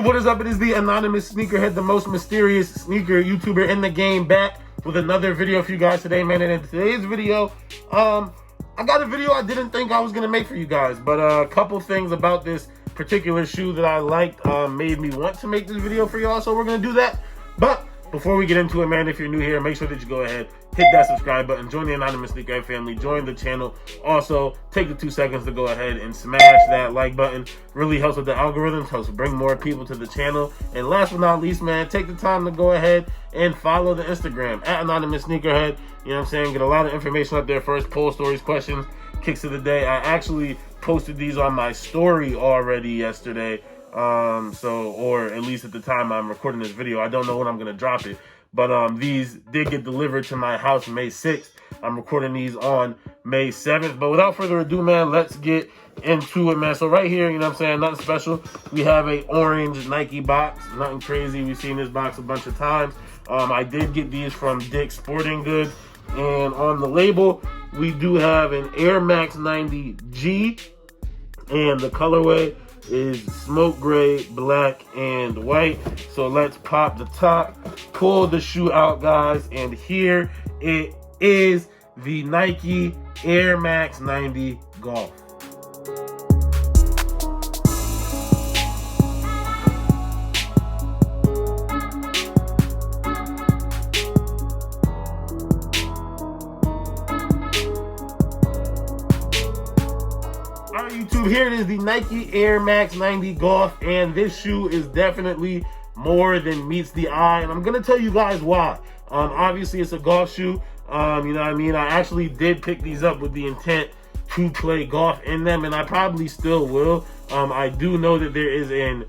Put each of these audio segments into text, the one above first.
what is up? It is the anonymous sneakerhead, the most mysterious sneaker YouTuber in the game, back with another video for you guys today, man. And in today's video, I got a video I didn't think I was gonna make for you guys, but a couple things about this particular shoe that I liked made me want to make this video for y'all, so we're gonna do that. But before we get into it, man, if you're new here, make sure that you go ahead, hit that subscribe button, join the anonymous sneakerhead family, join the channel. Also, take the 2 seconds to go ahead and smash that like button. Really helps with the algorithms, helps bring more people to the channel. And last but not least, man, take the time to go ahead and follow the Instagram at anonymous sneakerhead. You know what I'm saying? Get a lot of information up there first, poll stories, questions, kicks of the day. I actually posted these on my story already yesterday. Or at least at the time I'm recording this video. I don't know when I'm gonna drop it, but these did get delivered to my house May 6th. I'm recording these on May 7th. But without further ado, man, let's get into it, man. So right here, you know what I'm saying, nothing special. We have a orange Nike box, nothing crazy. We've seen this box a bunch of times. I did get these from Dick's Sporting Goods, and on the label we do have an Air Max 90 G, and the colorway is smoke gray, black, and white. So let's pop the top, pull the shoe out, guys, and here it is, the Nike Air Max 90 Golf. Alright, YouTube, here it is, the Nike Air Max 90 Golf, and this shoe is definitely more than meets the eye, and I'm gonna tell you guys why. Obviously it's a golf shoe, you know what I mean? I actually did pick these up with the intent to play golf in them, and I probably still will. I do know that there is an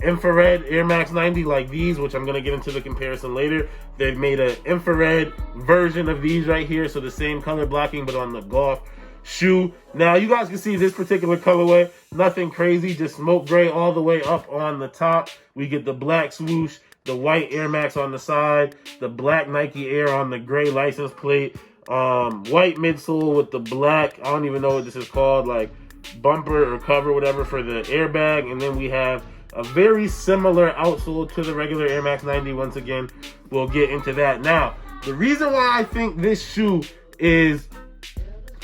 infrared Air Max 90 like these, which I'm gonna get into the comparison later. They've made an infrared version of these right here, so the same color blocking but on the golf shoe. Now you guys can see this particular colorway, nothing crazy, just smoke gray all the way up on the top. We get the black swoosh, the white Air Max on the side, the black Nike Air on the gray license plate, white midsole with the black, I don't even know what this is called, like bumper or cover, whatever, for the airbag. And then we have a very similar outsole to the regular Air Max 90. Once again, we'll get into that. Now, the reason why I think this shoe is,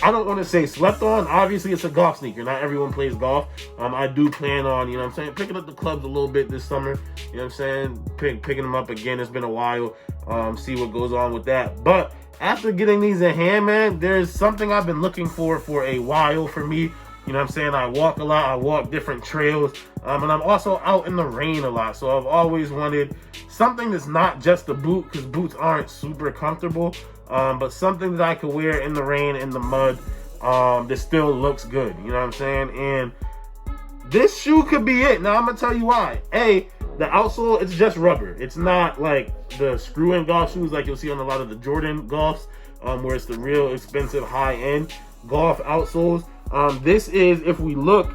I don't want to say slept on. Obviously, it's a golf sneaker. Not everyone plays golf. I do plan on, you know what I'm saying, picking up the clubs a little bit this summer. You know what I'm saying? Picking them up again. It's been a while. See what goes on with that. But after getting these in hand, man, there's something I've been looking for a while for me. You know what I'm saying? I walk a lot. I walk different trails. And I'm also out in the rain a lot. So I've always wanted something that's not just a boot, because boots aren't super comfortable. But something that I could wear in the rain, in the mud, that still looks good. You know what I'm saying? And this shoe could be it. Now, I'm going to tell you why. A, the outsole, it's just rubber. It's not like the screw-in golf shoes like you'll see on a lot of the Jordan golfs, where it's the real expensive high-end golf outsoles. This is, if we look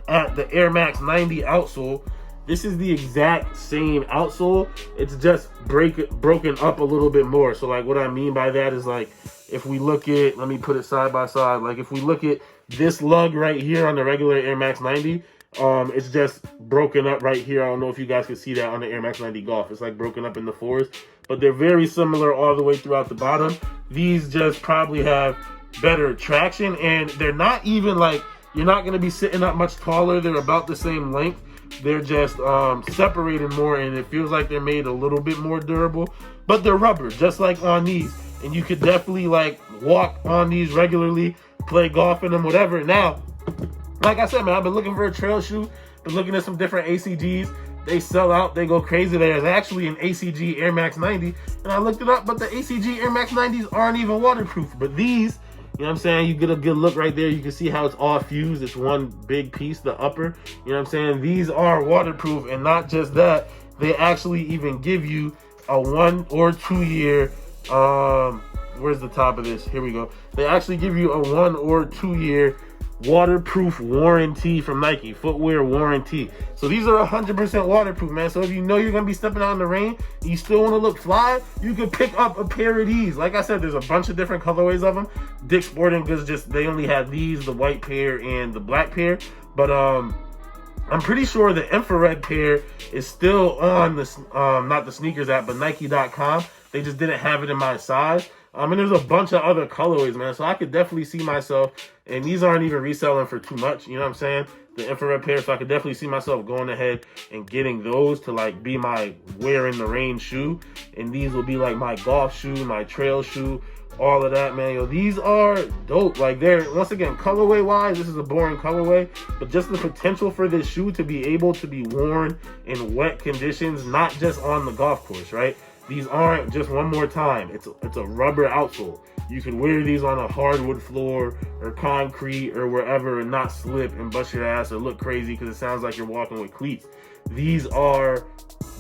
at the Air Max 90 outsole, this is the exact same outsole. It's just broken up a little bit more. So like what I mean by that is, like, if we look at, let me put it side by side. Like if we look at this lug right here on the regular Air Max 90, it's just broken up right here. I don't know if you guys can see that on the Air Max 90 Golf. It's like broken up in the fours, but they're very similar all the way throughout the bottom. These just probably have better traction, and they're not even like, you're not going to be sitting up much taller. They're about the same length. They're just separated more, and it feels like they're made a little bit more durable, but they're rubber, just like on these. And you could definitely like walk on these regularly, play golf in them, whatever. Now, like I said, man, I've been looking for a trail shoe, been looking at some different ACGs. They sell out, they go crazy. There's actually an ACG Air Max 90, and I looked it up, but the ACG Air Max 90s aren't even waterproof. But these, you know what I'm saying, you get a good look right there. You can see how it's all fused. It's one big piece, the upper. You know what I'm saying? These are waterproof, and not just that, they actually even give you a 1 or 2 year, where's the top of this? Here we go. They actually give you a 1 or 2 year waterproof warranty from Nike, footwear warranty. So these are 100% waterproof, man. So if you know you're gonna be stepping out in the rain and you still want to look fly, you can pick up a pair of these. Like I said, there's a bunch of different colorways of them. Dick's Sporting Goods, just they only have these, the white pair and the black pair. But I'm pretty sure the infrared pair is still on the not the sneakers app, but Nike.com. They just didn't have it in my size. And there's a bunch of other colorways, man. So I could definitely see myself, and these aren't even reselling for too much. You know what I'm saying? The infrared pair. So I could definitely see myself going ahead and getting those to like be my wear in the rain shoe. And these will be like my golf shoe, my trail shoe, all of that, man. Yo, these are dope. Like, they're, once again, colorway wise, this is a boring colorway, but just the potential for this shoe to be able to be worn in wet conditions, not just on the golf course, right? These aren't just one more time. It's a rubber outsole. You can wear these on a hardwood floor or concrete or wherever and not slip and bust your ass or look crazy because it sounds like you're walking with cleats. These are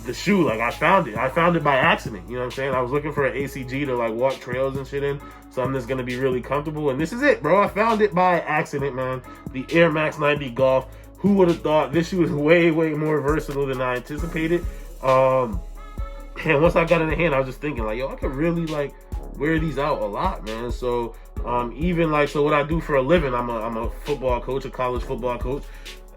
the shoe. Like, I found it by accident. You know what I'm saying? I was looking for an ACG to like walk trails and shit in, something that's gonna be really comfortable, and this is it, bro. I found it by accident, man. The Air Max 90 Golf. Who would have thought? This shoe is way more versatile than I anticipated. And once I got in the hand, I was just thinking like, yo, I could really like wear these out a lot, man. So even like, so what I do for a living, I'm a football coach, a college football coach.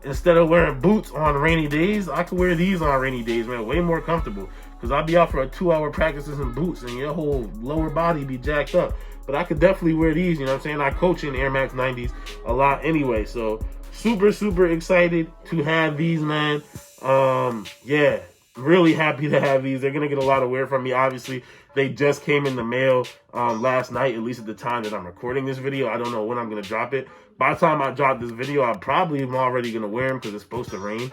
Instead of wearing boots on rainy days, I could wear these on rainy days, man. Way more comfortable. Because I'll be out for a 2-hour practices in boots and your whole lower body be jacked up. But I could definitely wear these, you know what I'm saying? I coach in Air Max 90s a lot anyway. So super excited to have these, man. Yeah, really happy to have these. They're going to get a lot of wear from me, obviously. They just came in the mail last night, at least at the time that I'm recording this video. I don't know when I'm going to drop it. By the time I drop this video, I probably am already going to wear them because it's supposed to rain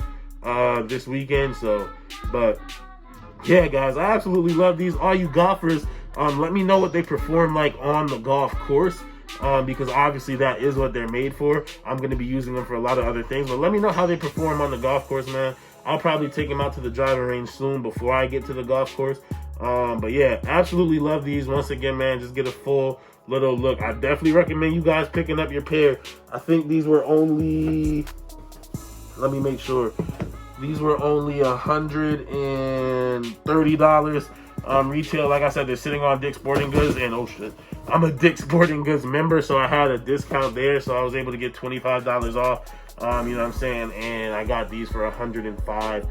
this weekend. So, but yeah, guys, I absolutely love these. All you golfers, let me know what they perform like on the golf course, because obviously that is what they're made for. I'm going to be using them for a lot of other things, but let me know how they perform on the golf course, man. I'll probably take them out to the driving range soon before I get to the golf course. But yeah, absolutely love these. Once again, man, just get a full little look. I definitely recommend you guys picking up your pair. I think these were only, let me make sure, these were only $130 retail. Like I said, they're sitting on Dick's Sporting Goods, and oh shit, I'm a Dick's Sporting Goods member, so I had a discount there, so I was able to get $25 off. You know what I'm saying? And I got these for $105.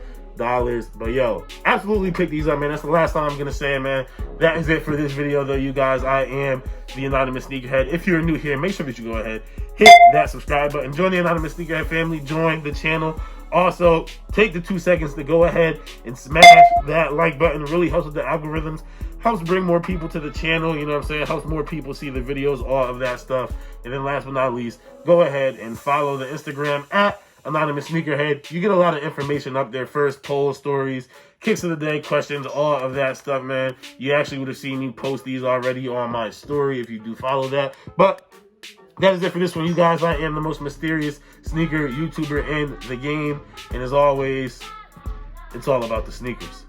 But yo, absolutely pick these up, man. That's the last time I'm gonna say it, man. That is it for this video, though, you guys. I am the Anonymous Sneakerhead. If you're new here, make sure that you go ahead, hit that subscribe button, join the Anonymous Sneakerhead family, join the channel. Also, take the 2 seconds to go ahead and smash that like button. It really helps with the algorithms, helps bring more people to the channel, you know what I'm saying? Helps more people see the videos, all of that stuff. And then last but not least, go ahead and follow the Instagram at Anonymous Sneakerhead. You get a lot of information up there. First, polls, stories, kicks of the day, questions, all of that stuff, man. You actually would have seen me post these already on my story if you do follow that. But that is it for this one, you guys. I am the most mysterious sneaker YouTuber in the game. And as always, it's all about the sneakers.